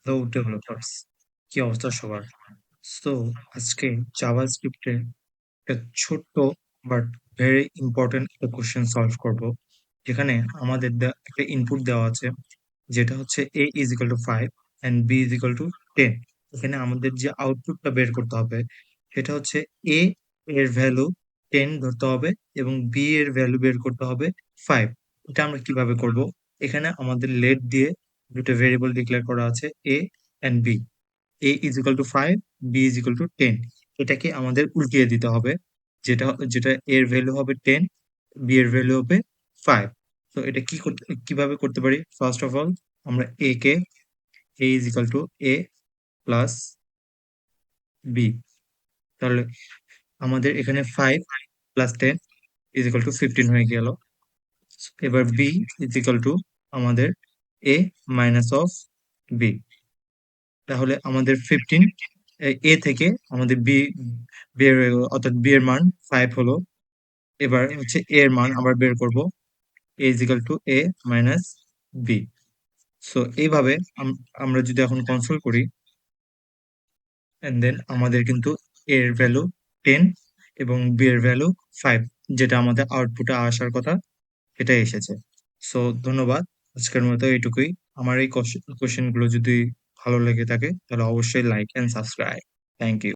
Hello developers, কি অবস্থা সবার? সো আজকে জাভাস্ক্রিপ্টে একটা ছোট্ট বাট ভেরি ইম্পর্টেন্ট একটা কোশ্চেন সলভ করব, যেখানে আমাদের একটা ইনপুট দেওয়া আছে, যেটা হচ্ছে a is equal two 5 and b is equal two 10। এখানে আমাদের যে আউটপুটটা বের করতে হবে সেটা হচ্ছে a এর ভ্যালু 10 ধরতে হবে এবং b এর ভ্যালু বের করতে হবে 5। এটা আমরা কিভাবে করব? এখানে আমাদের লেট দিয়ে দুটো ভেরিয়েবল ডিক্লেয়ার করা আছে, a and b। a is equal two 5, b is equal two 10। এটাকে আমাদের উল্টিয়ে দিতে হবে, যেটা যেটা এর ভ্যালু হবে 10, b এর ভ্যালু হবে 5। তো এটা কিভাবে করতে পারি? ফার্স্ট অফ অল আমরা a is equal to a plus b। তাহলে আমাদের এখানে 5 প্লাস 10 ইজ ইকাল টু 15 হয়ে গেল। এবার b ইজ ইকাল টু আমাদের a মাইনাস অফ b। তাহলে আমাদের 15 এ থেকে আমাদের বি এর, অর্থাৎ বি এর মান 5 হলো। এবার হচ্ছে এ এর মান আবার বের করব, a is equal to a minus b. So এইভাবে আমরা যদি এখন কনসোল করি, এন্ড দেন আমাদের কিন্তু এর ভ্যালু 10 এবং বি এর ভ্যালু 5, যেটা আমাদের আউটপুটে আসার কথা সেটাই এসেছে। সো ধন্যবাদ, আজকের মতো এইটুকুই। আমার এই কোশ্চেন গুলো যদি ভালো লেগে থাকে তাহলে অবশ্যই like and subscribe. Thank you.